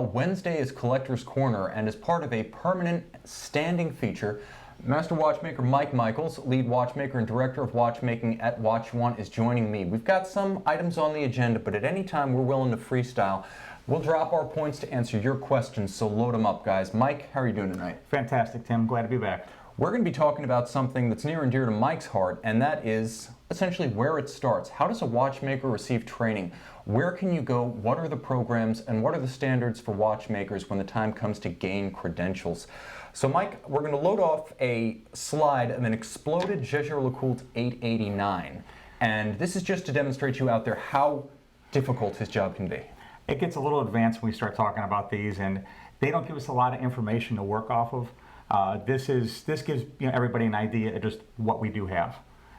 Well, Wednesday is Collector's Corner, and as part of a permanent standing feature, Master Watchmaker Mike Michaels, lead watchmaker and director of watchmaking at Watch1, is joining me. We've got some items on the agenda, but at any time we're willing to freestyle. We'll drop our points to answer your questions, so load them up, guys. Mike, how are you doing tonight? Fantastic, Tim. Glad to be back. We're going to be talking about something that's near and dear to Mike's heart, and that is essentially where it starts. How does a watchmaker receive training? Where can you go? What are the programs? And what are the standards for watchmakers when the time comes to gain credentials? So Mike, we're going to load off a slide of an exploded Jaeger-LeCoultre 889. And this is just to demonstrate to you out there how difficult his job can be. It gets a little advanced when we start talking about these, and they don't give us a lot of information to work off of. This gives everybody an idea of just what we do have.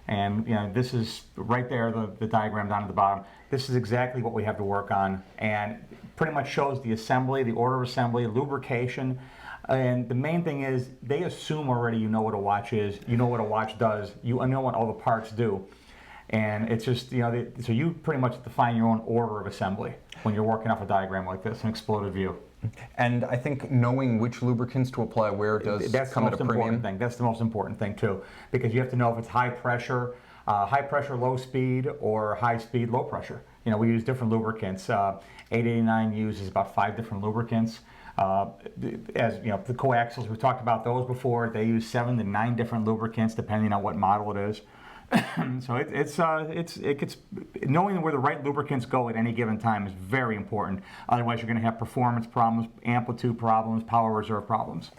And this is right there, the diagram down at the bottom. This is exactly what we have to work on, and pretty much shows the assembly, the order of assembly, lubrication. And the main thing is they assume already you know what a watch is, you know what a watch does, you know what all the parts do. And it's just, so you pretty much define your own order of assembly when you're working off a diagram like this, an exploded view. And I think knowing which lubricants to apply where does come at a premium. That's the most important thing too, because you have to know if it's high pressure, low speed, or high speed, low pressure. We use different lubricants. 889 uses about 5 different lubricants. As the coaxials, we've talked about those before. They use 7 to 9 different lubricants depending on what model it is. So it gets knowing where the right lubricants go at any given time is very important. Otherwise, you're going to have performance problems, amplitude problems, power reserve problems.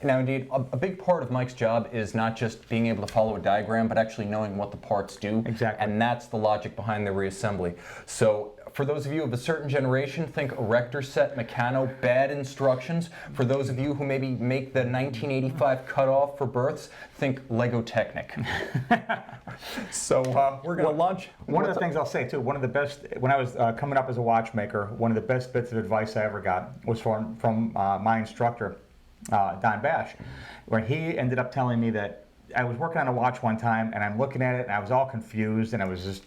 Now, indeed, a big part of Mike's job is not just being able to follow a diagram, but actually knowing what the parts do. Exactly. And that's the logic behind the reassembly. So for those of you of a certain generation, think erector set, Meccano, bad instructions. For those of you who maybe make the 1985 cutoff for births, think Lego Technic. So we're going to launch. One of the things I'll say too, one of the best, when I was coming up as a watchmaker, one of the best bits of advice I ever got was from my instructor, Don Bash, where he ended up telling me that I was working on a watch one time and I'm looking at it and I was all confused and I was just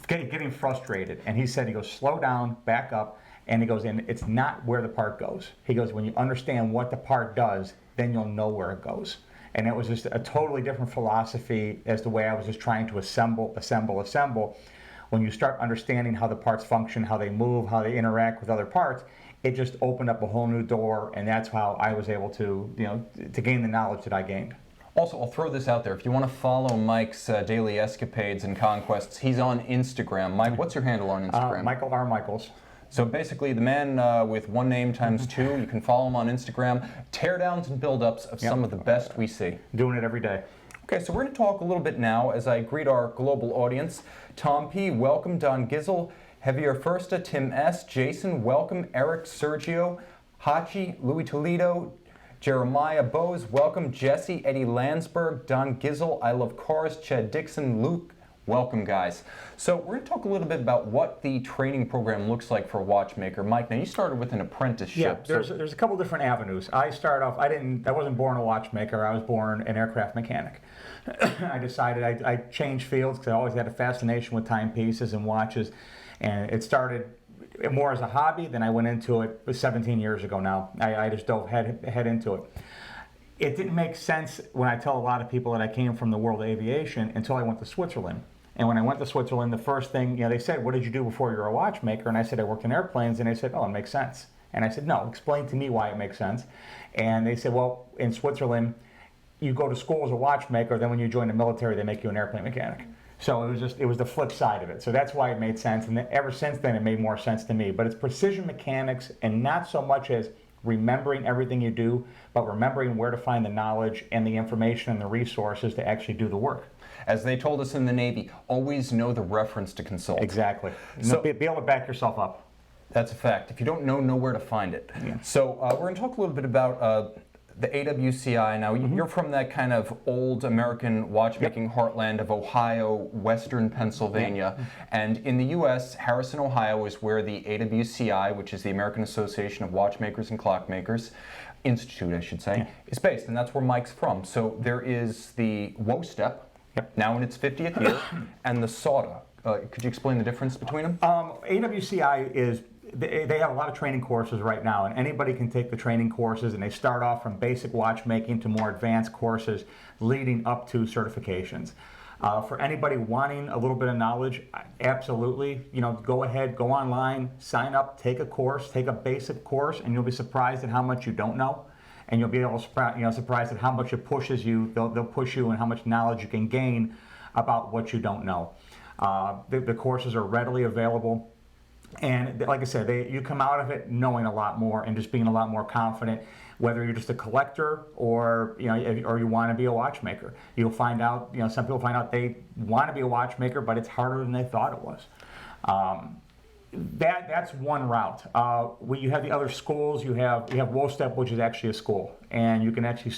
getting frustrated. And he goes, slow down, back up. And he goes, and it's not where the part goes. He goes, when you understand what the part does, then you'll know where it goes. And it was just a totally different philosophy as the way I was just trying to assemble. When you start understanding how the parts function, how they move, how they interact with other parts, it just opened up a whole new door, and that's how I was able to, to gain the knowledge that I gained. Also, I'll throw this out there. If you want to follow Mike's daily escapades and conquests, he's on Instagram. Mike, what's your handle on Instagram? Michael R. Michaels. So basically, the man with one name times 2. You can follow him on Instagram. Teardowns and build-ups of some of the best we see. Doing it every day. Okay, so we're going to talk a little bit now as I greet our global audience. Tom P., welcome. Don Gizzle, Javier Fursta, Tim S., Jason, welcome. Eric, Sergio, Hachi, Louis Toledo, Jeremiah Bose, welcome. Jesse, Eddie Landsberg, Don Gizzle, I Love Cars, Chad Dixon, Luke, welcome, guys. So we're going to talk a little bit about what the training program looks like for a watchmaker. Mike, now you started with an apprenticeship. Yeah, there's a couple different avenues. I started off, I wasn't born a watchmaker, I was born an aircraft mechanic. I decided I changed fields because I always had a fascination with timepieces and watches, and it started more as a hobby. Then I went into it 17 years ago now. I just dove head into it. It didn't make sense when I tell a lot of people that I came from the world of aviation until I went to Switzerland. And when I went to Switzerland, the first thing, they said, what did you do before you were a watchmaker? And I said, I worked in airplanes. And they said, oh, it makes sense. And I said, no, explain to me why it makes sense. And they said, well, in Switzerland, you go to school as a watchmaker, then when you join the military, they make you an airplane mechanic. So it was the flip side of it. So that's why it made sense. And then ever since then, it made more sense to me. But it's precision mechanics, and not so much as remembering everything you do, but remembering where to find the knowledge and the information and the resources to actually do the work. As they told us in the Navy, always know the reference to consult. Exactly. So be able to back yourself up. That's a fact. If you don't know where to find it. Yeah. So we're going to talk a little bit about the AWCI. Now, you're from that kind of old American watchmaking heartland of Ohio, Western Pennsylvania. And in the U.S., Harrison, Ohio is where the AWCI, which is the American Association of Watchmakers and Clockmakers, Institute, I should say, is based. And that's where Mike's from. So there is the WO step, now in its 50th year, and the SAWTA. Could you explain the difference between them? AWCI is they have a lot of training courses right now, and anybody can take the training courses, and they start off from basic watchmaking to more advanced courses leading up to certifications. For anybody wanting a little bit of knowledge, absolutely, go ahead, go online, sign up, take a course, take a basic course, and you'll be surprised at how much you don't know. And you'll be able to, surprised at how much it pushes you. They'll push you and how much knowledge you can gain about what you don't know. The courses are readily available. And like I said, you come out of it knowing a lot more and just being a lot more confident, whether you're just a collector or you want to be a watchmaker. You'll find out, some people find out they want to be a watchmaker, but it's harder than they thought it was. That's one route. You have the other schools. You have WOSTEP, which is actually a school, and you can actually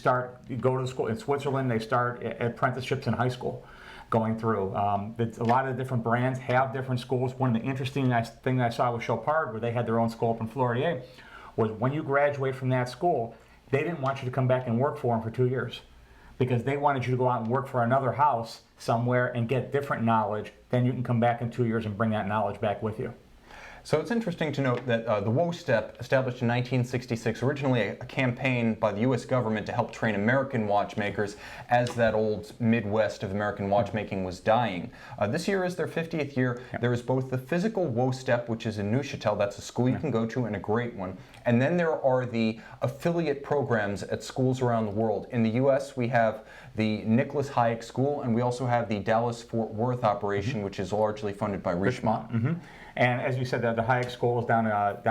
go to the school in Switzerland. They start apprenticeships in high school, going through. A lot of the different brands have different schools. One of the interesting things I saw with Chopard, where they had their own school up in Florida, was when you graduate from that school, they didn't want you to come back and work for them for 2 years, because they wanted you to go out and work for another house somewhere and get different knowledge. Then you can come back in 2 years and bring that knowledge back with you. So it's interesting to note that the WOSTEP, established in 1966, originally a campaign by the U.S. government to help train American watchmakers as that old Midwest of American watchmaking was dying. This year is their 50th year. Yep. There is both the physical WOSTEP, which is in Neuchâtel, that's a school you can go to and a great one, and then there are the affiliate programs at schools around the world. In the U.S., we have the Nicholas Hayek School, and we also have the Dallas-Fort Worth operation, which is largely funded by Richemont. Mm-hmm. And as you said, the Hayek School is down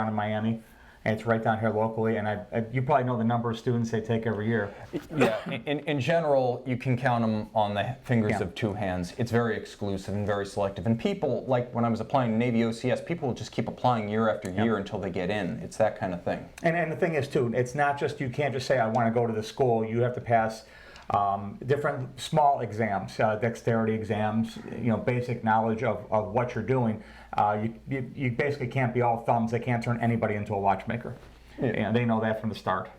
in Miami, and it's right down here locally. And you probably know the number of students they take every year. Yeah, in general, you can count them on the fingers of two hands. It's very exclusive and very selective. And people, like when I was applying to Navy OCS, people will just keep applying year after year until they get in. It's that kind of thing. And the thing is, too, it's not just, you can't just say, I want to go to the school. You have to pass different small exams, dexterity exams, basic knowledge of what you're doing. You basically can't be all thumbs. They can't turn anybody into a watchmaker. Yeah. They know that from the start.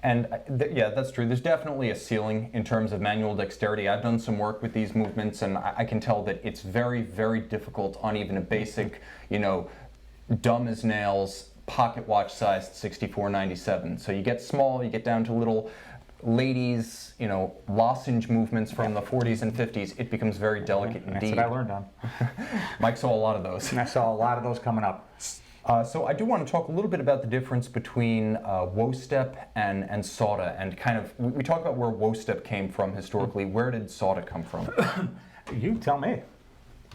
And yeah, that's true. There's definitely a ceiling in terms of manual dexterity. I've done some work with these movements, and I can tell that it's very, very difficult on even a basic, dumb as nails pocket watch sized 6497. So you get small, you get down to little ladies, lozenge movements from the 40s and 50s, it becomes very delicate indeed. That's what I learned on. Mike saw a lot of those. And I saw a lot of those coming up. So I do want to talk a little bit about the difference between WOSTEP and SAUDA, and kind of, we talked about where WOSTEP came from historically. Where did SAUDA come from? You tell me.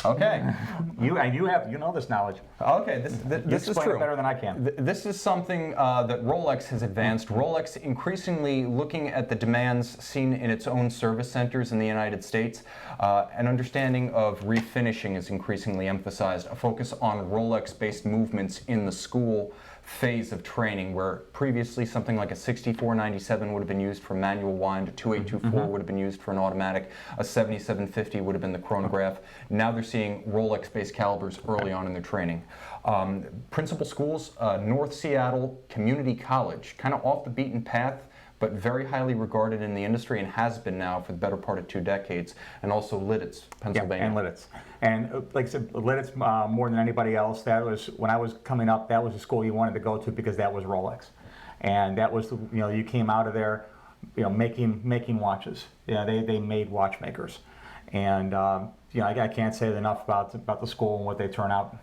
Okay. You know this knowledge. Okay, this is true. It better than I can. This is something that Rolex has advanced. Rolex increasingly looking at the demands seen in its own service centers in the United States. An understanding of refinishing is increasingly emphasized. A focus on Rolex-based movements in the school phase of training, where previously something like a 6497 would have been used for manual wind, a 2824 would have been used for an automatic, a 7750 would have been the chronograph. Now they're seeing Rolex-based calibers early on in their training. Principal schools, North Seattle Community College, kind of off the beaten path, but very highly regarded in the industry and has been now for the better part of 2 decades, and also Lidditz, Pennsylvania. Yeah, and Lidditz. And like I said, Lidditz more than anybody else, that was, when I was coming up, that was the school you wanted to go to because that was Rolex. And that was, you came out of there, making watches. They made watchmakers. And, I can't say enough about the school and what they turn out.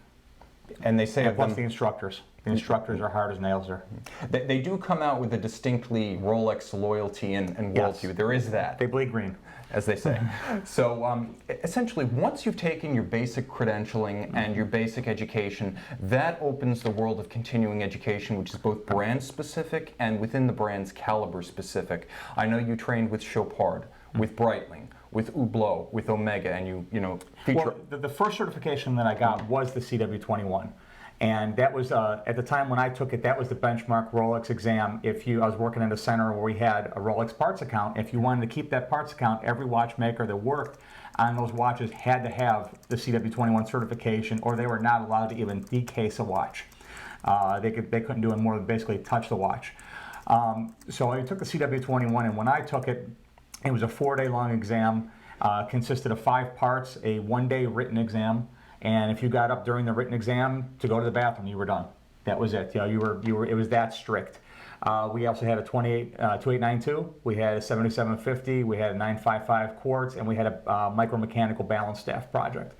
And they say plus the instructors. The instructors are hard as nails there. They do come out with a distinctly Rolex loyalty and worldview. Yes. There is that. They bleed green, as they say. So essentially, once you've taken your basic credentialing and your basic education, that opens the world of continuing education, which is both brand specific and within the brand's caliber specific. I know you trained with Chopard, with Breitling, with Hublot, with Omega, and you feature. Well, the first certification that I got was the CW21. And that was, at the time when I took it, that was the benchmark Rolex exam. I was working at a center where we had a Rolex parts account. If you wanted to keep that parts account, every watchmaker that worked on those watches had to have the CW21 certification, or they were not allowed to even decase a watch. They couldn't do it more than basically touch the watch. So I took the CW21, and when I took it, it was a 4-day long exam, consisted of 5 parts, a 1-day written exam, And if you got up during the written exam to go to the bathroom, you were done. That was it. You were. It was that strict. We also had a 2892. We had a 7750. We had a 955 quartz, and we had a micromechanical balance staff project.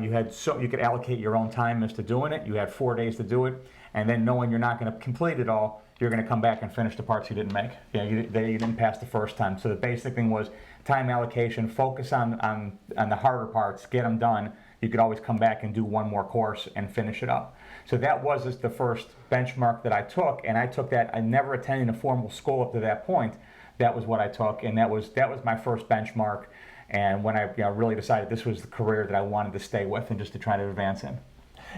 You could allocate your own time as to doing it. You had 4 days to do it, and then knowing you're not going to complete it all, you're going to come back and finish the parts you didn't make. You didn't pass the first time. So the basic thing was time allocation. Focus on the harder parts. Get them done. You could always come back and do one more course and finish it up. So that was just the first benchmark that I took, and I took that. I never attended a formal school up to that point. That was what I took, and that was my first benchmark. And when I really decided this was the career that I wanted to stay with and just to try to advance in.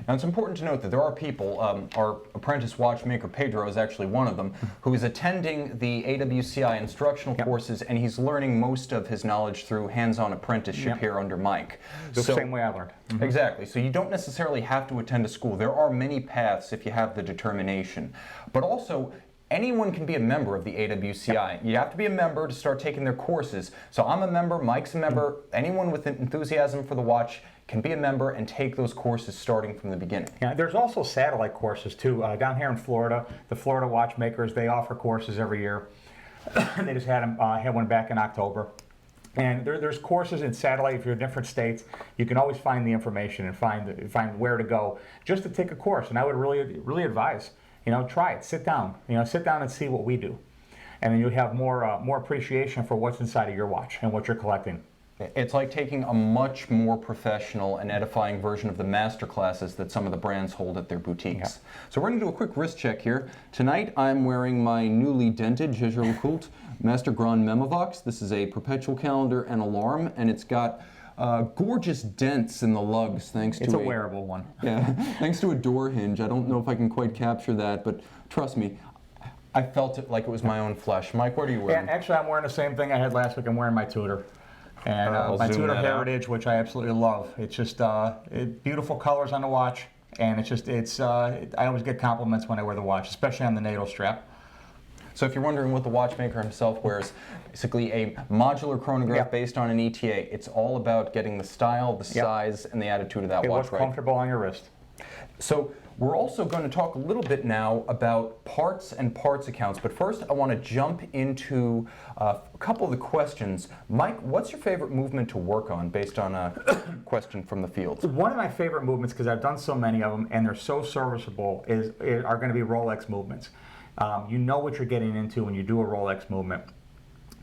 Now, it's important to note that there are people, our apprentice watchmaker Pedro is actually one of them, who is attending the AWCI instructional courses, and he's learning most of his knowledge through hands-on apprenticeship here under Mike. The same way I learned. Exactly. So you don't necessarily have to attend a school. There are many paths if you have the determination. But also, anyone can be a member of the AWCI. You have to be a member to start taking their courses. So I'm a member, Mike's a member, anyone with enthusiasm for the watch can be a member and take those courses starting from the beginning. Yeah, there's also satellite courses too. Down here in Florida, the Florida Watchmakers, they offer courses every year. They just had one back in October. And there's courses in satellite. If you're in different states, you can always find the information and find where to go just to take a course. And I would really advise, try it. Sit down. Sit down and see what we do, and then you have more appreciation for what's inside of your watch and what you're collecting. It's like taking a much more professional and edifying version of the master classes that some of the brands hold at their boutiques. Yeah. So we're going to do a quick wrist check here. Tonight I'm wearing my newly dented Jaeger-LeCoultre Master Grand Memovox. This is a perpetual calendar and alarm, and it's got gorgeous dents in the lugs thanks to It's a wearable one. Yeah, thanks to a door hinge. I don't know if I can quite capture that, but trust me, I felt it like it was my own flesh. Mike, what are you wearing? Yeah, actually I'm wearing the same thing I had last week. I'm wearing my Tudor. And my Tudor Heritage, which I absolutely love. It's just beautiful colors on the watch, and I always get compliments when I wear the watch, especially on the NATO strap. So if you're wondering what the watchmaker himself wears, basically a modular chronograph based on an ETA. It's all about getting the style, the size, and the attitude of that watch right. What's comfortable on your wrist. So we're also going to talk a little bit now about parts and parts accounts, but first I want to jump into a couple of the questions. Mike, what's your favorite movement to work on based on a question from the field? One of my favorite movements, because I've done so many of them and they're so serviceable, are going to be Rolex movements. You know what you're getting into when you do a Rolex movement.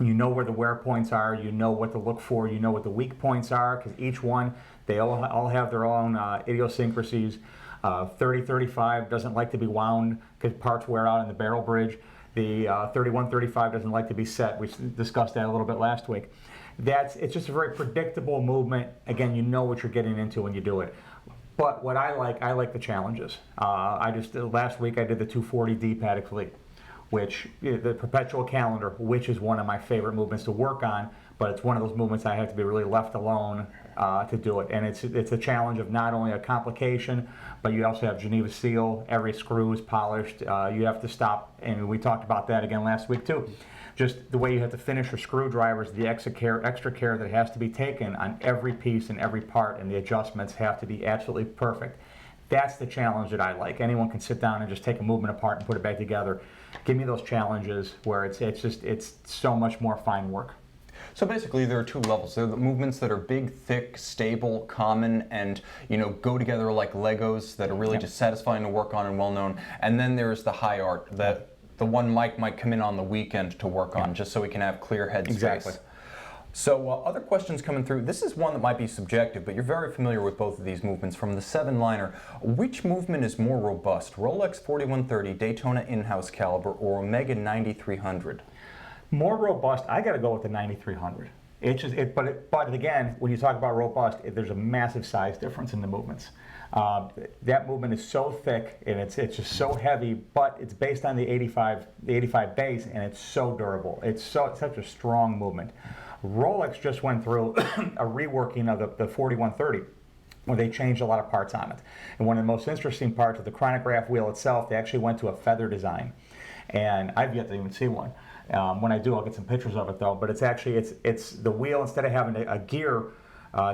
You know where the wear points are, you know what to look for, you know what the weak points are, because each one, they all have their own idiosyncrasies. 3035 doesn't like to be wound because parts wear out in the barrel bridge. The 3135 doesn't like to be set. We discussed that a little bit last week. It's just a very predictable movement. Again, you know what you're getting into when you do it. But what I like the challenges. Last week I did the 240D Patek Philippe, which the perpetual calendar, which is one of my favorite movements to work on. But it's one of those movements I have to be really left alone to do it. And it's a challenge of not only a complication, but you also have Geneva seal. Every screw is polished. You have to stop, and we talked about that again last week too. Just the way you have to finish your screwdrivers, the extra care that has to be taken on every piece and every part, and the adjustments have to be absolutely perfect. That's the challenge that I like. Anyone can sit down and just take a movement apart and put it back together. Give me those challenges where it's so much more fine work. So basically there are two levels. There are the movements that are big, thick, stable, common, and go together like Legos that are really just satisfying to work on and well known. And then there's the high art, the one Mike might come in on the weekend to work on just so we can have clear head space. Exactly. So other questions coming through. This is one that might be subjective, but you're very familiar with both of these movements. From the 7-liner, which movement is more robust, Rolex 4130, Daytona in-house caliber, or Omega 9300? More robust, I got to go with the 9300. But again, when you talk about robust, there's a massive size difference in the movements. That movement is so thick and it's just so heavy, but it's based on the 85 base, and it's so durable. It's such a strong movement. Rolex just went through a reworking of the 4130, where they changed a lot of parts on it. And one of the most interesting parts of the chronograph wheel itself, they actually went to a feather design, and I've yet to even see one. When I do, I'll get some pictures of it though. But it's actually it's the wheel, instead of having a gear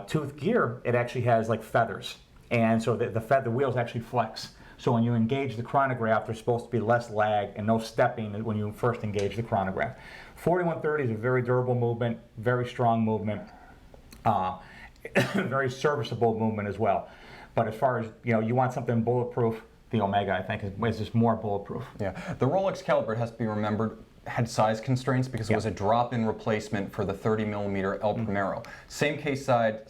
Tooth gear, it actually has like feathers, and so the wheels actually flex. So when you engage the chronograph, there's supposed to be less lag and no stepping when you first engage the chronograph. 4130 is a very durable movement, very strong movement, very serviceable movement as well. But as far as, you want something bulletproof, the Omega, I think, is just more bulletproof. Yeah, the Rolex caliber, it has to be remembered, had size constraints because it was a drop-in replacement for the 30mm El Primero. Same case side,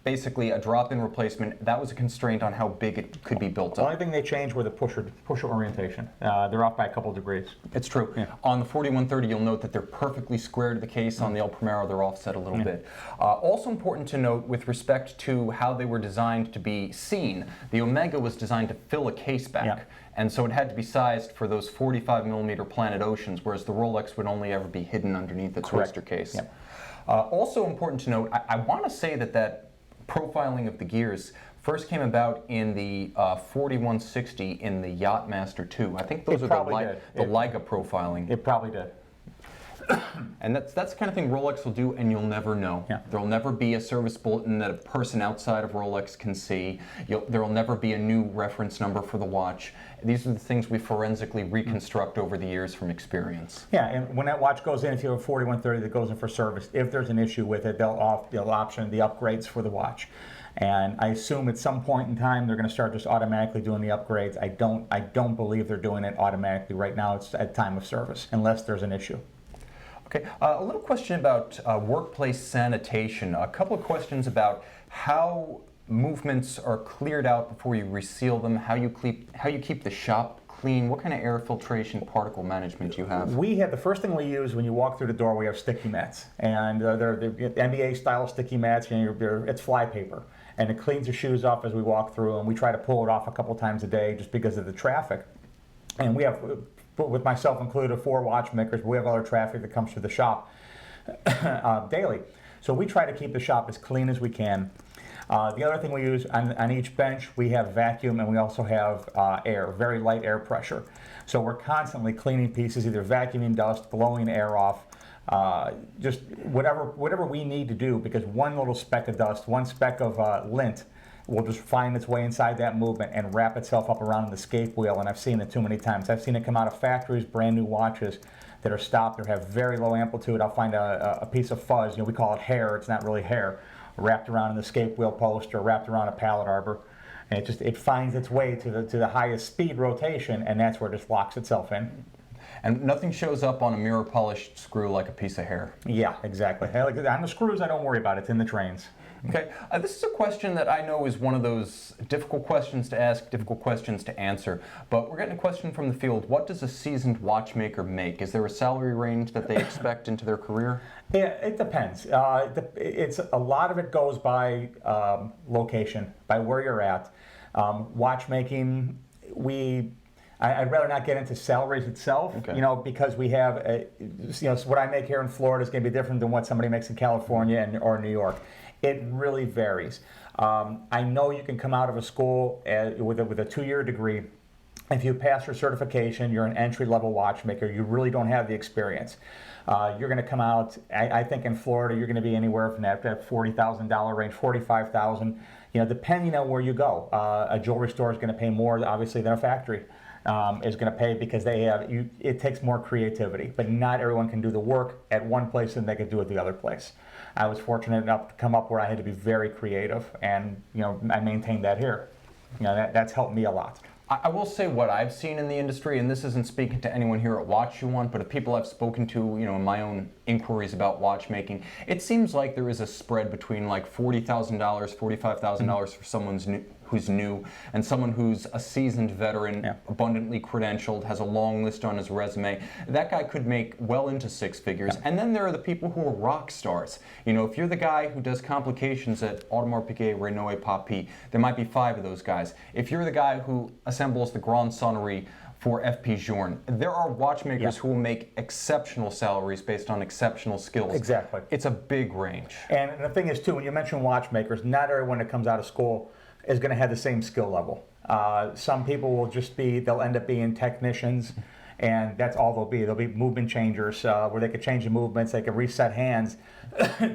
basically a drop-in replacement. That was a constraint on how big it could be built The up. only thing they changed were the pusher orientation. They're off by a couple degrees. It's true. Yeah. On the 4130, you'll note that they're perfectly square to the case. On the El Primero, they're offset a little bit. Also important to note with respect to how they were designed to be seen, the Omega was designed to fill a case back. And so it had to be sized for those 45mm Planet Oceans, whereas the Rolex would only ever be hidden underneath its oyster case. Also important to note, I want to say that profiling of the gears first came about in the 4160 in the Yachtmaster 2. I think those are the Leica profiling. It probably did. And that's the kind of thing Rolex will do, and you'll never know. There'll never be a service bulletin that a person outside of Rolex can see. There'll never be a new reference number for the watch. These are the things we forensically reconstruct over the years from experience. Yeah, and when that watch goes in, if you have a 4130 that goes in for service, if there's an issue with it, they'll option the upgrades for the watch. And I assume at some point in time they're going to start just automatically doing the upgrades. I don't believe they're doing it automatically right now. It's at time of service, unless there's an issue. Okay, a little question about workplace sanitation. A couple of questions about how movements are cleared out before you reseal them, how you keep the shop clean, what kind of air filtration, particle management you have? We have, the first thing we use when you walk through the door, we have sticky mats. And they're NBA style sticky mats, it's fly paper. And it cleans your shoes off as we walk through, and we try to pull it off a couple times a day just because of the traffic. And we have, with myself included, 4 watchmakers, but we have other traffic that comes through the shop daily. So we try to keep the shop as clean as we can. The other thing we use on each bench, we have vacuum, and we also have air, very light air pressure. So we're constantly cleaning pieces, either vacuuming dust, blowing air off, just whatever we need to do, because one little speck of dust, one speck of lint will just find its way inside that movement and wrap itself up around the escape wheel, and I've seen it too many times. I've seen it come out of factories, brand new watches that are stopped or have very low amplitude. I'll find a piece of fuzz, we call it hair, it's not really hair, wrapped around an escape wheel post or wrapped around a pallet arbor, and it finds its way to the highest speed rotation, and that's where it just locks itself in. And nothing shows up on a mirror polished screw like a piece of hair. Yeah, exactly. On the screws, I don't worry about it. It's in the trains. Okay, this is a question that I know is one of those difficult questions to ask, difficult questions to answer, but we're getting a question from the field. What does a seasoned watchmaker make? Is there a salary range that they expect into their career? Yeah, it depends. It's a lot of it goes by location, by where you're at. Watchmaking, I'd rather not get into salaries itself, because we have, what I make here in Florida is going to be different than what somebody makes in California or New York. It really varies. I know you can come out of a school with a 2-year degree. If you pass your certification, you're an entry-level watchmaker. You really don't have the experience. You're going to come out, I think in Florida, you're going to be anywhere from that $40,000 range, $45,000, depending on where you go. A jewelry store is going to pay more, obviously, than a factory is going to pay, because it takes more creativity. But not everyone can do the work at one place and they can do it the other place. I was fortunate enough to come up where I had to be very creative, and I maintained that here. That's helped me a lot. I will say what I've seen in the industry, and this isn't speaking to anyone here at Watch You Want, but of people I've spoken to, in my own inquiries about watchmaking, it seems like there is a spread between like $40,000, $45,000 for someone who's new, and someone who's a seasoned veteran, abundantly credentialed, has a long list on his resume. That guy could make well into 6 figures. And then there are the people who are rock stars. If you're the guy who does complications at Audemars, Piguet, Renoir, Papi, there might be 5 of those guys. If you're the guy who assembles the Grand Sonnerie for FP Journe, there are watchmakers who will make exceptional salaries based on exceptional skills. Exactly. It's a big range. And the thing is, too, when you mention watchmakers, not everyone that comes out of school is going to have the same skill level. Some people will they'll end up being technicians, and that's all they'll be. They'll be movement changers where they can change the movements, they can reset hands.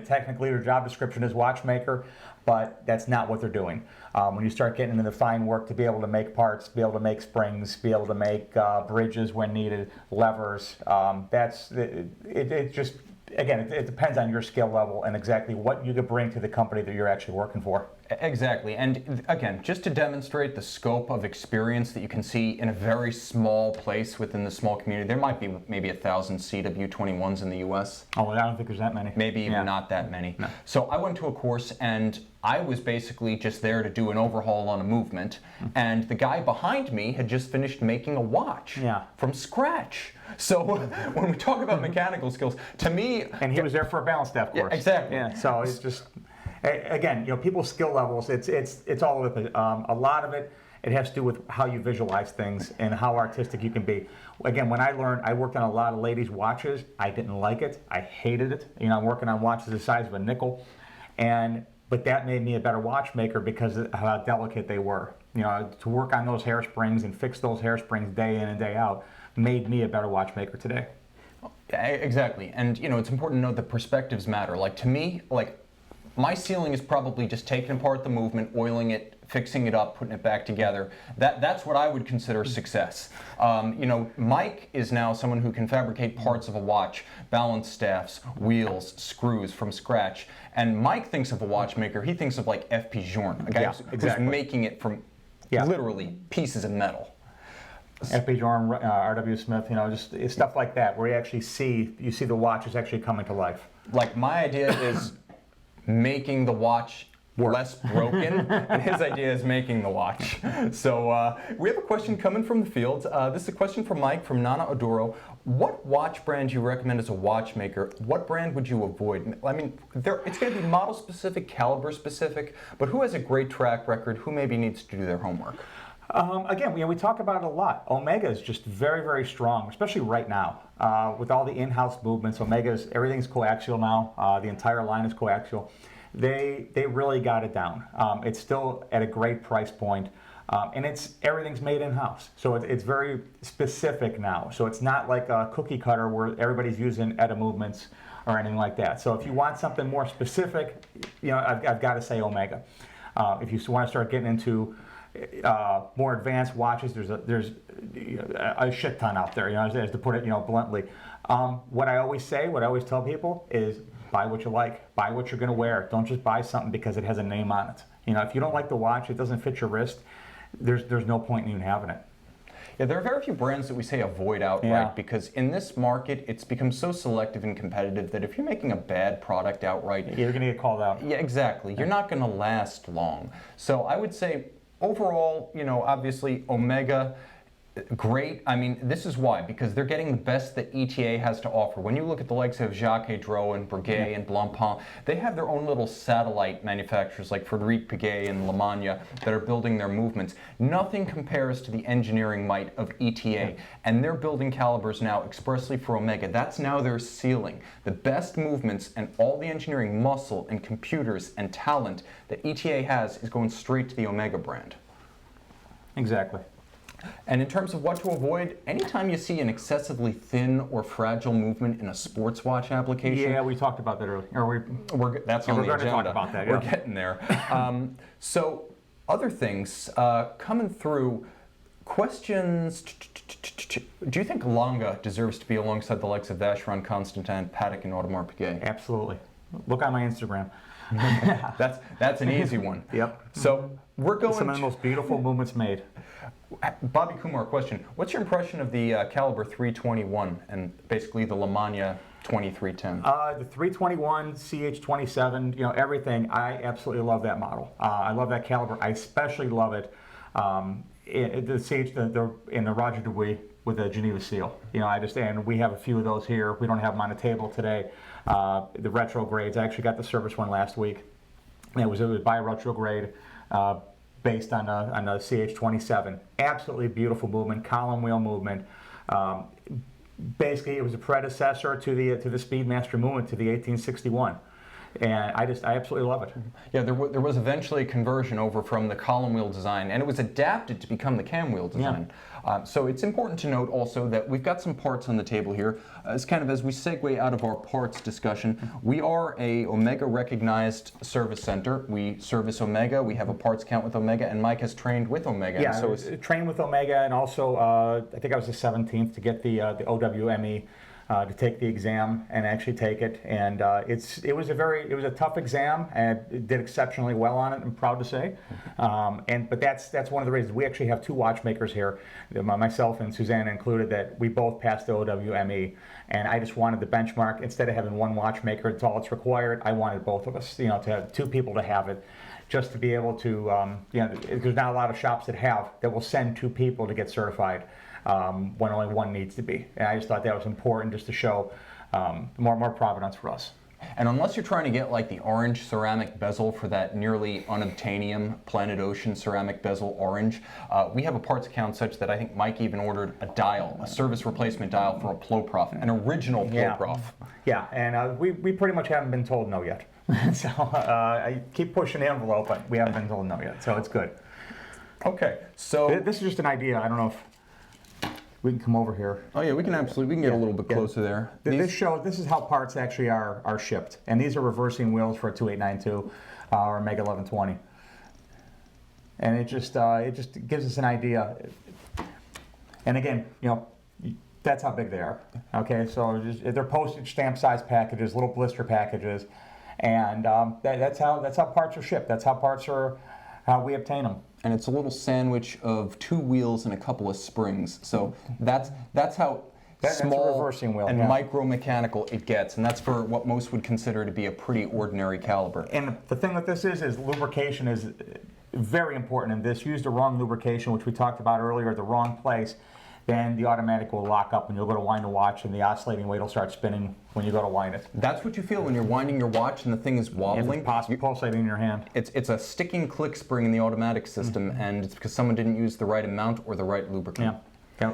Technically, their job description is watchmaker, but that's not what they're doing. When you start getting into the fine work to be able to make parts, be able to make springs, be able to make bridges when needed, levers, it just, again, it depends on your skill level and exactly what you could bring to the company that you're actually working for. Exactly, and again, just to demonstrate the scope of experience that you can see in a very small place within the small community, there might be maybe 1,000 CW21s in the US. Oh, well, I don't think there's that many. Maybe even not that many. No. So I went to a course and I was basically just there to do an overhaul on a movement, and the guy behind me had just finished making a watch from scratch. So when we talk about mechanical skills, to me... And he was there for a balance staff course. Yeah, exactly. Yeah, so it's just... Again, people's skill levels, it's all of it. A lot of it has to do with how you visualize things and how artistic you can be. Again, when I worked on a lot of ladies' watches. I didn't like it. I hated it. I'm working on watches the size of a nickel, but that made me a better watchmaker because of how delicate they were. To work on those hairsprings and fix those hairsprings day in and day out made me a better watchmaker today. Exactly, and it's important to know that perspectives matter. Like to me, my ceiling is probably just taking apart the movement, oiling it, fixing it up, putting it back together. That's what I would consider success. Mike is now someone who can fabricate parts of a watch, balance staffs, wheels, screws from scratch. And Mike thinks of a watchmaker, he thinks of like F.P. Journe, a guy who's making it from literally pieces of metal. F.P. Journe, R.W. Smith, just stuff like that, where you see the watch is actually coming to life. Like my idea is making the watch less broken, and his idea is making the watch. So we have a question coming from the field. This is a question from Mike from Nana Odoro. What watch brand do you recommend as a watchmaker? What brand would you avoid? I mean, it's going to be model specific, caliber specific, but who has a great track record? Who maybe needs to do their homework? Again, we talk about it a lot. Omega is just very, very strong, especially right now. With all the in-house movements, everything's coaxial now. The entire line is coaxial. They really got it down. It's still at a great price point, and everything's made in-house. So it's very specific now. So it's not like a cookie cutter where everybody's using ETA movements or anything like that. So if you want something more specific, I've got to say Omega. If you want to start getting into more advanced watches, there's a shit ton out there, as to put it, bluntly. What I always tell people is buy what you like, buy what you're going to wear. Don't just buy something because it has a name on it. If you don't like the watch, it doesn't fit your wrist, there's no point in even having it. Yeah, there are very few brands that we say avoid outright because in this market, it's become so selective and competitive that if you're making a bad product outright, you're going to get called out. Yeah, exactly. You're not going to last long. So I would say overall, obviously Omega, great. I mean, this is why, because they're getting the best that ETA has to offer. When you look at the likes of Jacques Drouot and Piguet and Blancpain, they have their own little satellite manufacturers like Frédéric Piguet and Lemania that are building their movements. Nothing compares to the engineering might of ETA, and they're building calibers now expressly for Omega. That's now their ceiling. The best movements and all the engineering muscle and computers and talent that ETA has is going straight to the Omega brand. Exactly. And in terms of what to avoid, anytime you see an excessively thin or fragile movement in a sports watch application... Yeah, we talked about that earlier. That's on the agenda. We're going to talk about that, We're getting there. So, other things coming through, questions... Do you think Lange deserves to be alongside the likes of Vacheron Constantin, Patek, and Audemars Piguet? Absolutely. Look on my Instagram. That's an easy one. Yep. So, we're going... Some of the most beautiful movements made. Bobby Kumar, question. What's your impression of the caliber 321 and basically the Lemania 2310? The 321, CH27, everything. I absolutely love that model. I love that caliber. I especially love it in the Roger Dubuis with the Geneva seal. And we have a few of those here. We don't have them on the table today. The retrogrades. I actually got the service one last week. It was by retrograde. Based on a CH27. Absolutely beautiful movement, column wheel movement. Basically, it was a predecessor to the Speedmaster movement, to the 1861. And I absolutely love it. Yeah, there was eventually a conversion over from the column wheel design, and it was adapted to become the cam wheel design. So it's important to note also that we've got some parts on the table here. As kind of as we segue out of our parts discussion, we are a Omega recognized service center. We service Omega. We have a parts count with Omega, and Mike has trained with Omega. Yeah, so trained with Omega, and also I think I was the 17th to get the OWME. To take the exam and actually take it, and it was a tough exam, and it did exceptionally well on it. I'm proud to say, but that's one of the reasons we actually have two watchmakers here, myself and Susanna included, that we both passed the OWME, and I just wanted the benchmark. Instead of having one watchmaker, that's all it's required. I wanted both of us, to have two people to have it, just to be able to, there's not a lot of shops that will send two people to get certified. When only one needs to be. And I just thought that was important just to show more provenance for us. And unless you're trying to get like the orange ceramic bezel for that nearly unobtainium Planet Ocean ceramic bezel orange, we have a parts count such that I think Mike even ordered a dial, a service replacement dial for a Ploprof, an original Ploprof. Yeah, and we pretty much haven't been told no yet. So I keep pushing the envelope, but we haven't been told no yet, so it's good. Okay, so this is just an idea. I don't know if we can come over here. Oh yeah, we can get a little bit closer there. This is how parts actually are shipped, and these are reversing wheels for a 2892 or a Mega 1120, and it just gives us an idea. And again, that's how big they are. Okay, so they're postage stamp size packages, little blister packages, and that's how parts are shipped. That's how we obtain them. And it's a little sandwich of two wheels and a couple of springs. So that's how small a reversing wheel, and micro-mechanical it gets. And that's for what most would consider to be a pretty ordinary caliber. And the thing with this is lubrication is very important in this. Use the wrong lubrication, which we talked about earlier, the wrong place, then the automatic will lock up and you'll go to wind the watch and the oscillating weight will start spinning when you go to wind it. That's what you feel when you're winding your watch and the thing is wobbling. It's pulsating in your hand. It's a sticking click spring in the automatic system, and it's because someone didn't use the right amount or the right lubricant.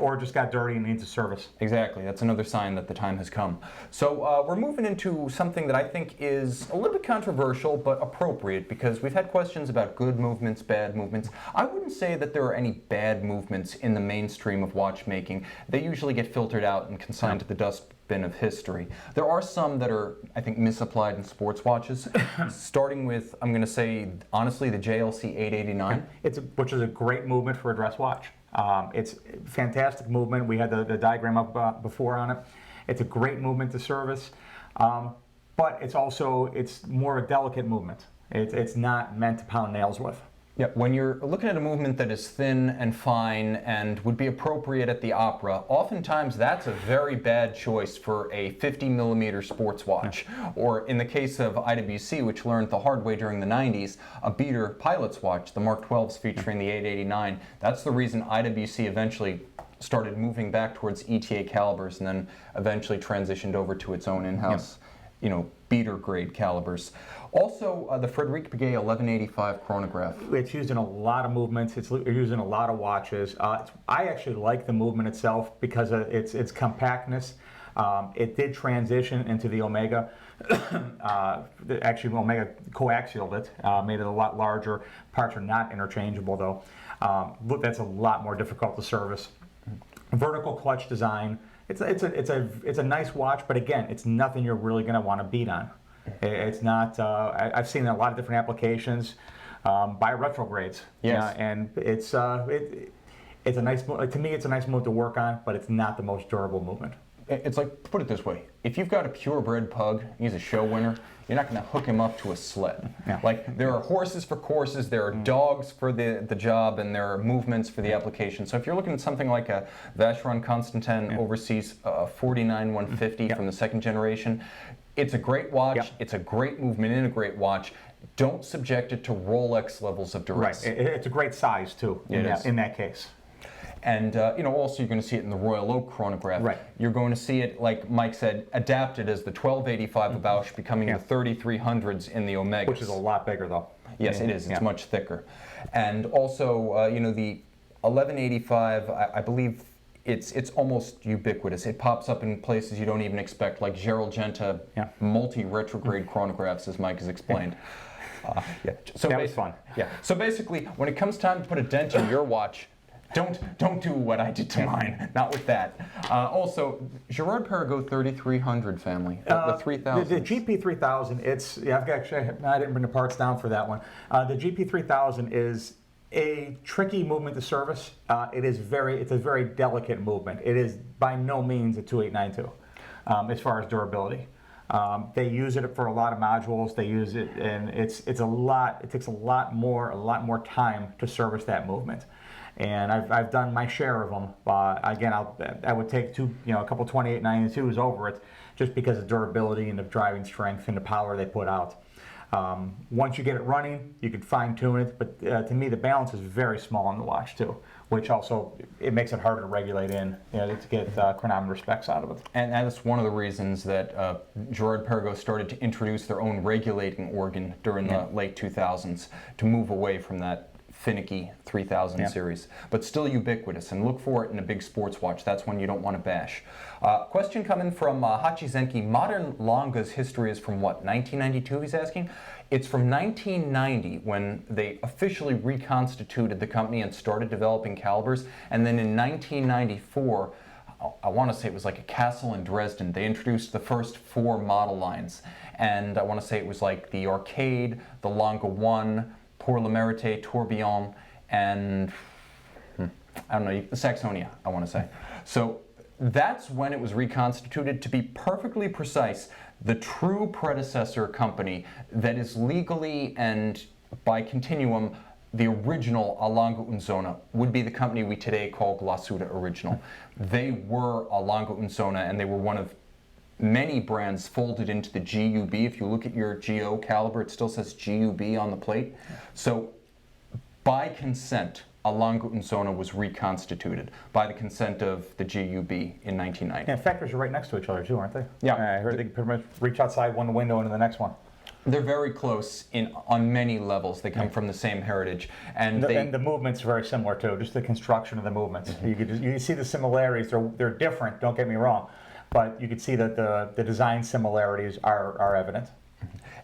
Or just got dirty and needs a service. Exactly. That's another sign that the time has come. So we're moving into something that I think is a little bit controversial but appropriate, because we've had questions about good movements, bad movements. I wouldn't say that there are any bad movements in the mainstream of watchmaking. They usually get filtered out and consigned to the dustbin of history. There are some that are, I think, misapplied in sports watches, starting with, I'm going to say, honestly, the JLC 889. Which is a great movement for a dress watch. It's fantastic movement. We had the diagram up before on it. It's a great movement to service, but it's more a delicate movement. It's not meant to pound nails with. Yeah, when you're looking at a movement that is thin and fine and would be appropriate at the opera, oftentimes that's a very bad choice for a 50mm sports watch. Or in the case of IWC, which learned the hard way during the 90s, a beater pilot's watch, the Mark 12s featuring the 889. That's the reason IWC eventually started moving back towards ETA calibers and then eventually transitioned over to its own in-house, beater grade calibers. Also, the Frederic Piguet 1185 chronograph. It's used in a lot of movements. It's used in a lot of watches. I actually like the movement itself because of its compactness. It did transition into the Omega. Actually, Omega coaxialed it, made it a lot larger. Parts are not interchangeable though. That's a lot more difficult to service. Vertical clutch design. It's a nice watch, but again, it's nothing you're really going to want to beat on. It's not. I've seen a lot of different applications by retrogrades. Yes. And it's a nice. To me, it's a nice move to work on, but it's not the most durable movement. It's like, put it this way: if you've got a purebred pug, he's a show winner. You're not going to hook him up to a sled. Yeah. Like, there are horses for courses, there are dogs for the job, and there are movements for the application. So if you're looking at something like a Vacheron Constantin Overseas 49150 from the second generation, it's a great watch. It's a great movement in a great watch. Don't subject it to Rolex levels of duress. Right. It's a great size too. In that case. And also you're going to see it in the Royal Oak chronograph. Right. You're going to see it, like Mike said, adapted as the 1285 of Bausch, becoming the 3300s in the Omegas. Which is a lot bigger though. Yes, it is. It's much thicker. And also, the 1185, I believe, it's almost ubiquitous. It pops up in places you don't even expect, like Gerald Genta multi-retrograde chronographs, as Mike has explained. So that was fun. Yeah. So basically, when it comes time to put a dent in your watch, don't do what I did to mine. Not with that. Also, Girard-Perregaux 3300 family, the 3000. The GP3000. I didn't bring the parts down for that one. The GP3000 is a tricky movement to service. It's a very delicate movement. It is by no means a 2892 as far as durability. They use it for a lot of modules. They use it, and it takes a lot more time to service that movement. And I've done my share of them. Again, I would take a couple 2892s over it, just because of durability and the driving strength and the power they put out. Once you get it running, you can fine tune it, but to me the balance is very small on the watch too, which also it makes it harder to regulate to get chronometer specs out of it. And that's one of the reasons that Girard-Perregaux started to introduce their own regulating organ during the late 2000s to move away from that finicky 3000 series, but still ubiquitous, and look for it in a big sports watch. That's when you don't want to bash. Question coming from Hachizenki. Modern Langa's history is from what, 1992, he's asking? It's from 1990, when they officially reconstituted the company and started developing calibers, and then in 1994, I want to say it was like a castle in Dresden, they introduced the first 4 model lines, and I want to say it was like the Arcade, the Langa 1, Pour le Mérite, Tourbillon, and I don't know, Saxonia, I want to say. So that's when it was reconstituted. To be perfectly precise, the true predecessor company that is legally and by continuum the original A Longa Unzona would be the company we today call Glasuda Original. They were A Longa Unzona, and they were one of many brands folded into the GUB. If you look at your GO caliber, it still says GUB on the plate. So by consent, A Longa Unzona was reconstituted by the consent of the GUB in 1990. Yeah, factories are right next to each other too, aren't they? Yeah. I heard they pretty much reach outside one window into the next one. They're very close on many levels. They come from the same heritage, and the movements are very similar too. Just the construction of the movements. You see the similarities. They're different. Don't get me wrong, but you can see that the design similarities are evident.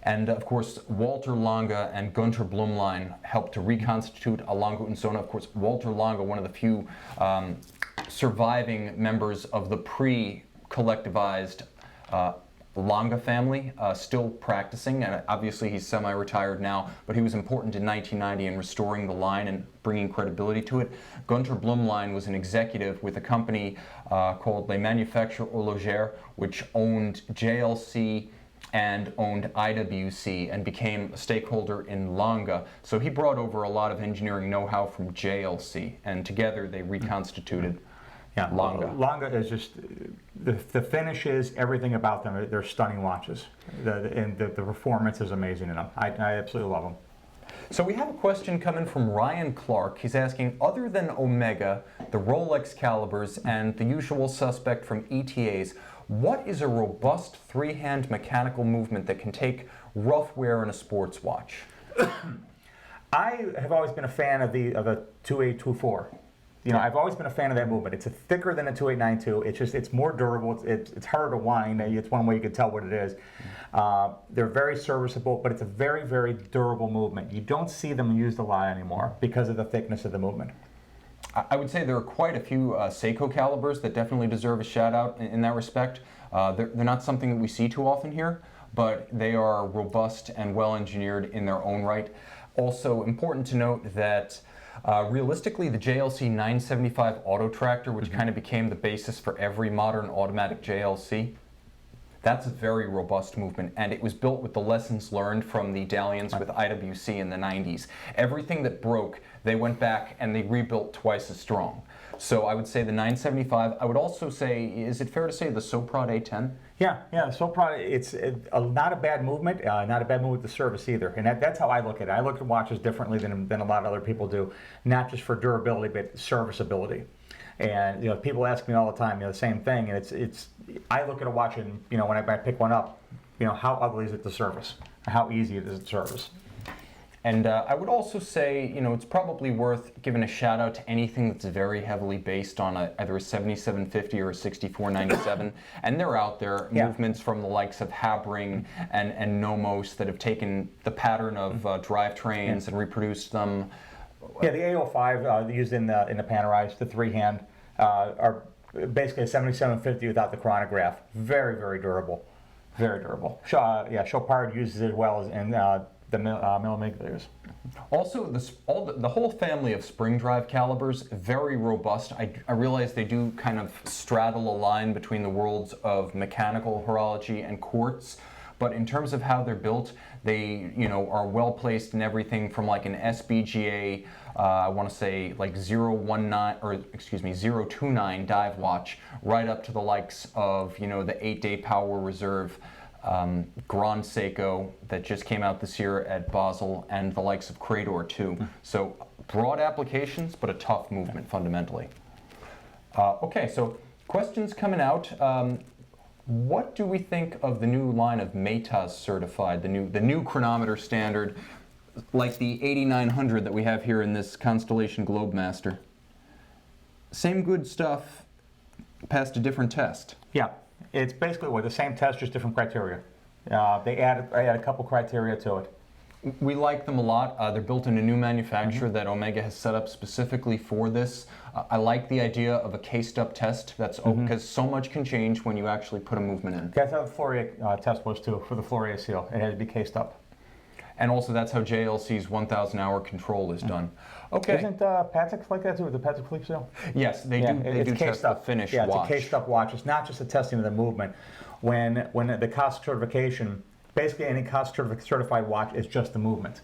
And of course, Walter Lange and Gunter Blumlein helped to reconstitute A Longa Unzona. Of course, Walter Lange, one of the few surviving members of the pre-collectivized Lange family, still practicing, and obviously he's semi-retired now, but he was important in 1990 in restoring the line and bringing credibility to it. Gunter Blumlein was an executive with a company called Les Manufactures Horlogères, which owned JLC and owned IWC and became a stakeholder in Lange. So he brought over a lot of engineering know-how from JLC, and together they reconstituted Lange. Lange is just, the finishes, everything about them, they're stunning watches. The performance is amazing in them. I absolutely love them. So we have a question coming from Ryan Clark. He's asking, other than Omega, the Rolex calibers, and the usual suspect from ETAs, what is a robust three-hand mechanical movement that can take rough wear in a sports watch? I have always been a fan of a 2824. I've always been a fan of that movement. It's thicker than a 2892. It's more durable. It's harder to wind. It's one way you can tell what it is. They're very serviceable, but it's a very, very durable movement. You don't see them used a lot anymore because of the thickness of the movement. I would say there are quite a few Seiko calibers that definitely deserve a shout out in that respect. They're not something that we see too often here, but they are robust and well engineered in their own right. Also important to note that realistically, the JLC 975 Auto Tractor, which kind of became the basis for every modern automatic JLC, that's a very robust movement, and it was built with the lessons learned from the dalliance with IWC in the 90s. Everything that broke, they went back and they rebuilt twice as strong. So I would say the 975. I would also say, is it fair to say the Soprod A10? Yeah, Soprod, it's not a bad movement, not a bad movement to service either. And that's how I look at it. I look at watches differently than a lot of other people do, not just for durability, but serviceability. And people ask me all the time, the same thing. And I look at a watch and when I pick one up, how ugly is it to service? How easy it is to service? And I would also say, you know, it's probably worth giving a shout out to anything that's very heavily based on either a 7750 or a 6497. And they're out there, movements from the likes of Habring and Nomos that have taken the pattern of drivetrains and reproduced them. Yeah, the A05 used in the Panerais, the three-hand, are basically a 7750 without the chronograph. Very, very durable. Very durable. Chopard uses it as well as in the millimeters. Also, the whole family of spring drive calibers, very robust. I realize they do kind of straddle a line between the worlds of mechanical horology and quartz, but in terms of how they're built, they, you know, are well placed in everything from like an SBGA, I want to say like 029 dive watch, right up to the likes of, you know, the 8-day Power Reserve Grand Seiko that just came out this year at Basel, and the likes of Crador too. So broad applications, but a tough movement fundamentally. Okay, so questions coming out. What do we think of the new line of Métas certified, the new chronometer standard, like the 8900 that we have here in this Constellation Globemaster? Same good stuff, passed a different test. Yeah, it's basically the same test, just different criteria. They added a couple criteria to it. We like them a lot. They're built in a new manufacturer that Omega has set up specifically for this. I like the idea of a cased up test. That's because so much can change when you actually put a movement in. That's how the Flourier test was too, for the Flourier seal. It had to be cased up. And also that's how JLC's 1,000 hour control is done. Okay. Isn't Patek like that too, with the Patek Philippe seal? Yes, they do test the finished watch. Yeah, it's a cased up watch. It's not just a testing of the movement. When the COSC certification, basically any COSC certified watch is just the movement.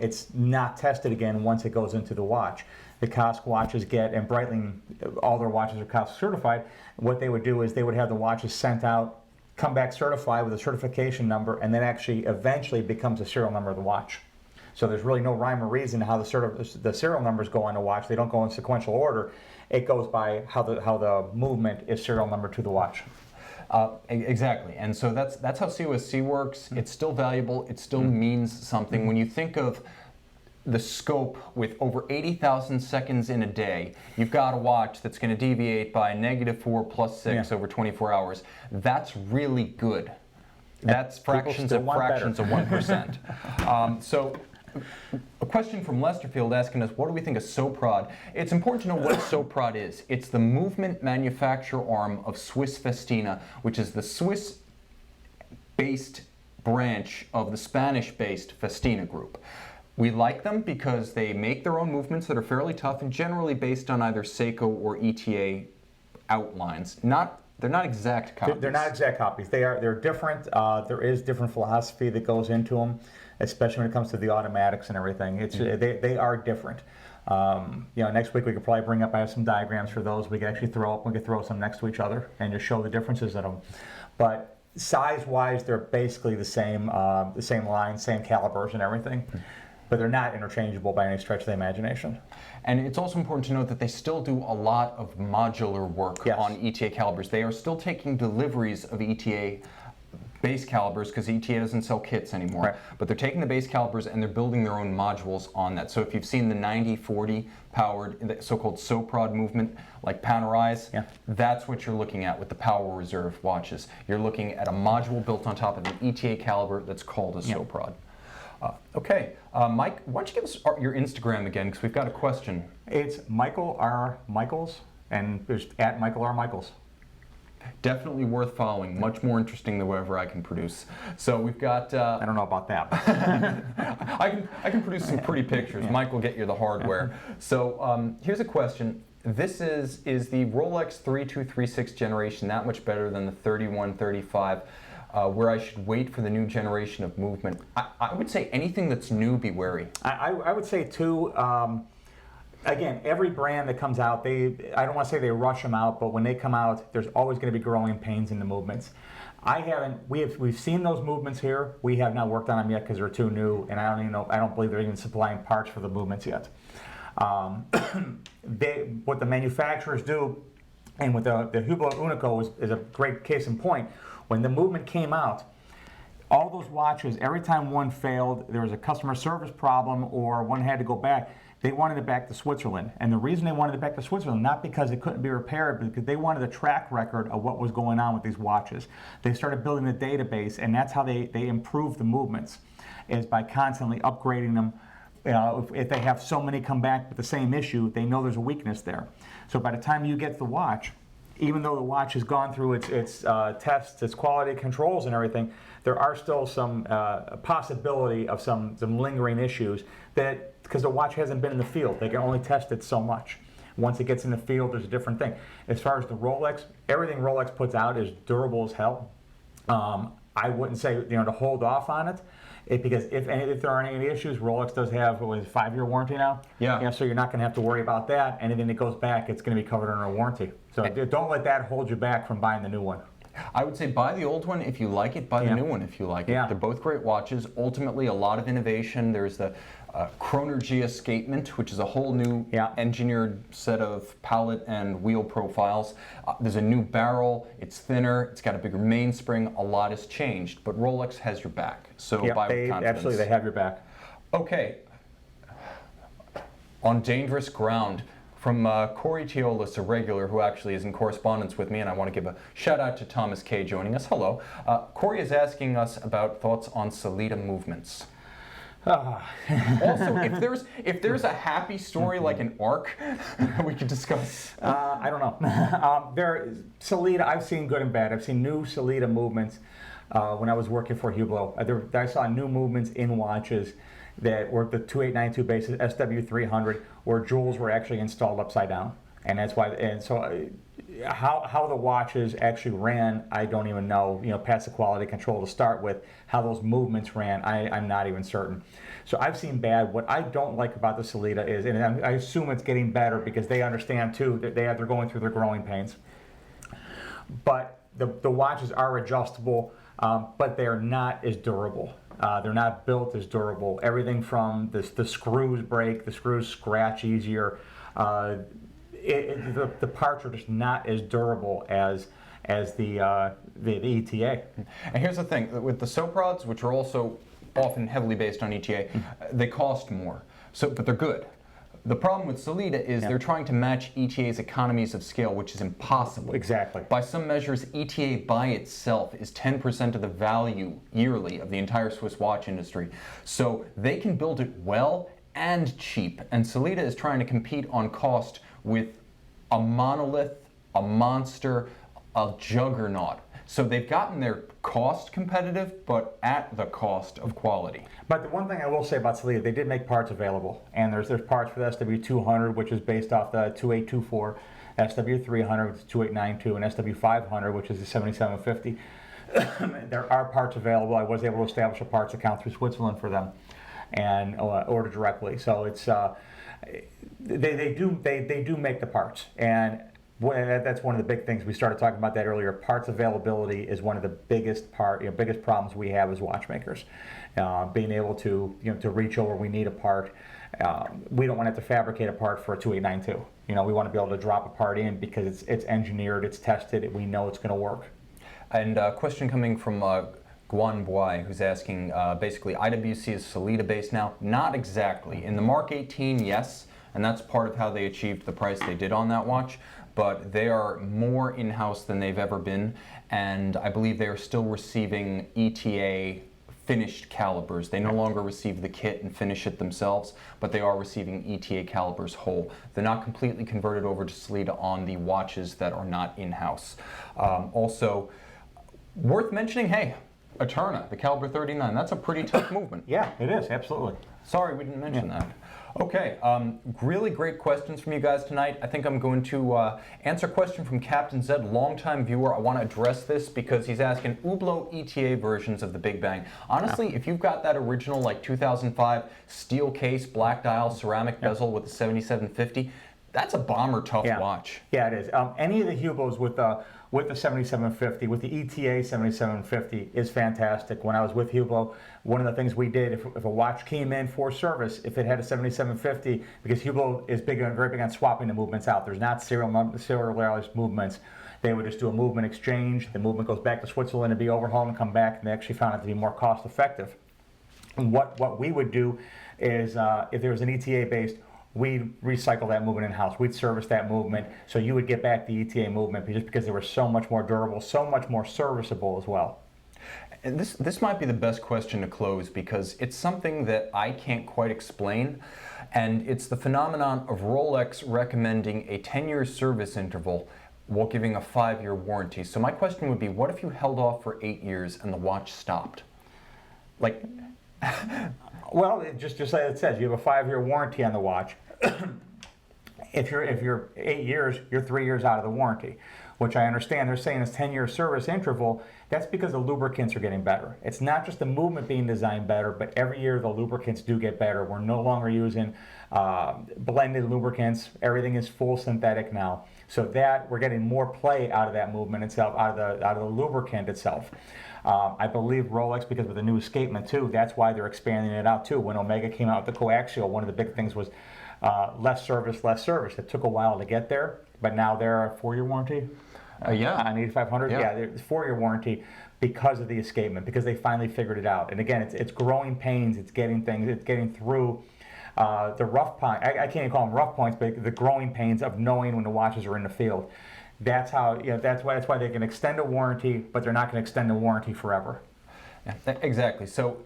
It's not tested again once it goes into the watch. The COSC watches get, and Breitling, all their watches are COSC certified. What they would do is they would have the watches sent out, come back certified with a certification number, and then actually eventually becomes a serial number of the watch. So there's really no rhyme or reason how the serial numbers go on the watch. They don't go in sequential order. It goes by how the movement is serial number to the watch. Exactly, and so that's how COSC works. It's still valuable. It still means something. When you think of the scope with over 80,000 seconds in a day, you've got a watch that's going to deviate by -4 +6 over 24 hours. That's really good. That's fractions of 1%. So a question from Lesterfield asking us, what do we think of Soprod? It's important to know what Soprod is. It's the movement manufacturer arm of Swiss Festina, which is the Swiss-based branch of the Spanish-based Festina group. We like them because they make their own movements that are fairly tough and generally based on either Seiko or ETA outlines. They're not exact copies. They're not exact copies. They're different. There is different philosophy that goes into them, especially when it comes to the automatics and everything. They are different. Next week we could probably bring up. I have some diagrams for those. We could actually throw up. We could throw some next to each other and just show the differences in them. But size-wise, they're basically the same line, same calibers and everything. But they're not interchangeable by any stretch of the imagination. And it's also important to note that they still do a lot of modular work on ETA calibers. They are still taking deliveries of ETA base calibers because ETA doesn't sell kits anymore. Right. But they're taking the base calibers and they're building their own modules on that. So if you've seen the 9040 powered, the so-called Soprod movement, like Panerais, that's what you're looking at with the Power Reserve watches. You're looking at a module built on top of an ETA caliber that's called a Soprod. Okay, Mike, why don't you give us your Instagram again, because we've got a question. It's Michael R. Michaels, and there's at Michael R. Michaels. Definitely worth following. Much more interesting than whatever I can produce. So we've got. I don't know about that. I can produce some pretty pictures. Mike will get you the hardware. So here's a question. This is the Rolex 3236 generation that much better than the 3135? Where I should wait for the new generation of movement? I would say anything that's new, be wary. I would say too. Again, every brand that comes out, I don't want to say they rush them out, but when they come out, there's always going to be growing pains in the movements. We've seen those movements here. We have not worked on them yet because they're too new, and I don't believe they're even supplying parts for the movements yet. What the manufacturers do, and with the Hublot Unico is a great case in point. When the movement came out, All those watches, every time one failed, there was a customer service problem or one had to go back, they wanted it back to Switzerland. And the reason they wanted it back to Switzerland, not because it couldn't be repaired, but because they wanted a track record of what was going on with these watches. They started building a database, and that's how they improved the movements, is by constantly upgrading them. If they have so many come back with the same issue, they know there's a weakness there. So by the time you get the watch, even though the watch has gone through its tests, its quality controls and everything, there are still some possibility of some lingering issues that, because the watch hasn't been in the field, they can only test it so much. Once it gets in the field, there's a different thing. As far as the Rolex, everything Rolex puts out is durable as hell. I wouldn't say to hold off on it. Because if there aren't any issues, Rolex does have a 5-year warranty now. Yeah. So you're not going to have to worry about that. Anything that goes back, it's going to be covered under a warranty. So don't let that hold you back from buying the new one. I would say buy the old one if you like it, buy the new one if you like it. Yeah. They're both great watches. Ultimately, a lot of innovation. There's the Chronergy Escapement, which is a whole new engineered set of pallet and wheel profiles. There's a new barrel. It's thinner. It's got a bigger mainspring. A lot has changed, but Rolex has your back. So buy with confidence. Absolutely, they have your back. Okay. On dangerous ground. From Corey Teolis, a regular who actually is in correspondence with me, and I want to give a shout out to Thomas K. joining us. Hello. Corey is asking us about thoughts on Sellita movements. Also, if there's a happy story like an arc, we could discuss. I don't know. Sellita, I've seen good and bad. I've seen new Sellita movements when I was working for Hublot. I saw new movements in watches that were the 2892 basis, SW300, where jewels were actually installed upside down, and that's why. And so, how the watches actually ran, I don't even know. Past the quality control to start with, how those movements ran, I'm not even certain. So I've seen bad. What I don't like about the Sellita is, and I assume it's getting better because they understand too that they're going through their growing pains. But the watches are adjustable, but they're not as durable. They're not built as durable. Everything from the screws break, the screws scratch easier. The parts are just not as durable as the ETA. And here's the thing, with the soap rods, which are also often heavily based on ETA, they cost more. But they're good. The problem with Sellita is they're trying to match ETA's economies of scale, which is impossible. Exactly. By some measures, ETA by itself is 10% of the value yearly of the entire Swiss watch industry. So they can build it well and cheap. And Sellita is trying to compete on cost with a monolith, a monster, a juggernaut. So they've gotten their cost competitive, but at the cost of quality. But the one thing I will say about Sellita, they did make parts available. And there's parts for the SW200, which is based off the 2824, SW300, which is 2892, and SW500, which is the 7750. There are parts available. I was able to establish a parts account through Switzerland for them and order directly. So it's they do make the parts. And that's one of the big things. We started talking about that earlier. Parts availability is one of the biggest problems we have as watchmakers. Being able to reach over, we need a part. We don't want to have to fabricate a part for a 2892. We want to be able to drop a part in because it's engineered, it's tested, we know it's going to work. And a question coming from Guan Boy, who's asking, basically, IWC is Sellita based now? Not exactly. In the Mark 18, yes, and that's part of how they achieved the price they did on that watch. But they are more in-house than they've ever been, and I believe they are still receiving ETA finished calibers. They no longer receive the kit and finish it themselves, but they are receiving ETA calibers whole. They're not completely converted over to Sellita on the watches that are not in-house. Also, worth mentioning, hey, Eterna, the caliber 39, that's a pretty tough movement. Yeah, it is, absolutely. Sorry we didn't mention that. Okay, really great questions from you guys tonight. I think I'm going to answer a question from Captain Zed, longtime viewer. I want to address this because he's asking Hublot ETA versions of the Big Bang. Honestly, if you've got that original, like 2005 steel case, black dial, ceramic bezel with the 7750, that's a bomber tough watch. Yeah, it is. Any of the Hublots with the 7750, with the ETA 7750 is fantastic. When I was with Hublot, one of the things we did, if a watch came in for service, if it had a 7750, because Hublot is very big on swapping the movements out. There's not serialized movements. They would just do a movement exchange. The movement goes back to Switzerland to be overhauled and come back, and they actually found it to be more cost effective. And what we would do is, if there was an ETA based, we'd recycle that movement in-house. We'd service that movement, so you would get back the ETA movement just because they were so much more durable, so much more serviceable as well. And this might be the best question to close because it's something that I can't quite explain, and it's the phenomenon of Rolex recommending a 10-year service interval while giving a 5-year warranty. So my question would be, what if you held off for 8 years and the watch stopped? Like, well, just like it says, you have a 5-year warranty on the watch. If you're 8 years, you're 3 years out of the warranty, which I understand. They're saying this 10-year service interval. That's because the lubricants are getting better. It's not just the movement being designed better, but every year the lubricants do get better. We're no longer using blended lubricants. Everything is full synthetic now, so that we're getting more play out of that movement itself, out of the lubricant itself. I believe Rolex, because with the new escapement too, that's why they're expanding it out too. When Omega came out with the coaxial, one of the big things was less service, less service. It took a while to get there, but now they're a 4-year warranty. Yeah. On 8500, yeah, it's 4-year warranty because of the escapement, because they finally figured it out. And again, it's growing pains. It's getting things. It's getting through the rough point. I can't even call them rough points, but the growing pains of knowing when the watches are in the field. That's how. That's why they can extend a warranty, but they're not going to extend the warranty forever. Yeah, exactly. So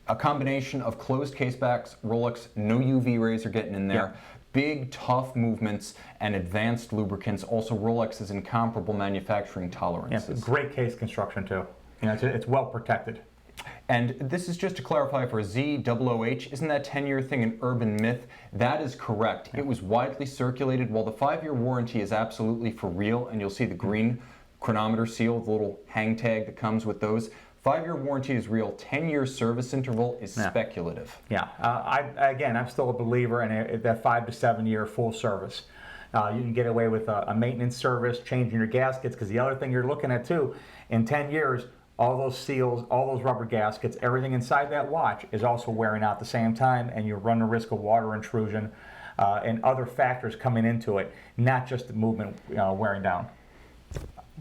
a combination of closed casebacks, Rolex, no UV rays are getting in there. Yeah. Big, tough movements and advanced lubricants. Also, Rolex's incomparable manufacturing tolerances. Yeah, great case construction too. It's well protected. And this is just to clarify for ZWOH, isn't that 10-year thing an urban myth? That is correct. Yeah. It was widely circulated. While the 5-year warranty is absolutely for real, and you'll see the green chronometer seal, the little hang tag that comes with those. 5-year warranty is real. 10-year service interval is speculative. Yeah. I'm still a believer in that 5 to 7 year full service. You can get away with a maintenance service, changing your gaskets, because the other thing you're looking at too, in 10 years, all those seals, all those rubber gaskets, everything inside that watch is also wearing out at the same time, and you run the risk of water intrusion and other factors coming into it, not just the movement wearing down.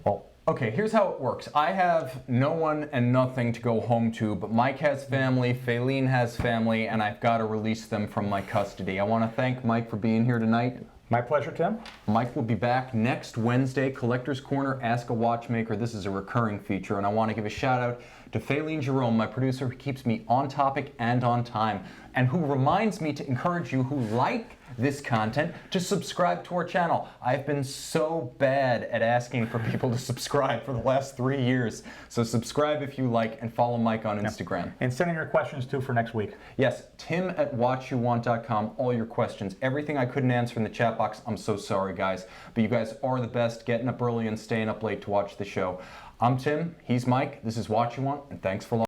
Well, okay, here's how it works. I have no one and nothing to go home to, but Mike has family, Faylene has family, and I've got to release them from my custody. I want to thank Mike for being here tonight. My pleasure, Tim. Mike will be back next Wednesday, Collector's Corner, Ask a Watchmaker. This is a recurring feature, and I want to give a shout out to Faylene Jerome, my producer, who keeps me on topic and on time, and who reminds me to encourage you who like this content to subscribe to our channel. I've been so bad at asking for people to subscribe for the last 3 years. So subscribe if you like, and follow Mike on Instagram. And send in your questions too for next week. Yes, tim@watchyoumwant.com, all your questions. Everything I couldn't answer in the chat box, I'm so sorry guys. But you guys are the best, getting up early and staying up late to watch the show. I'm Tim, he's Mike, this is Watch You Want, and thanks for watching.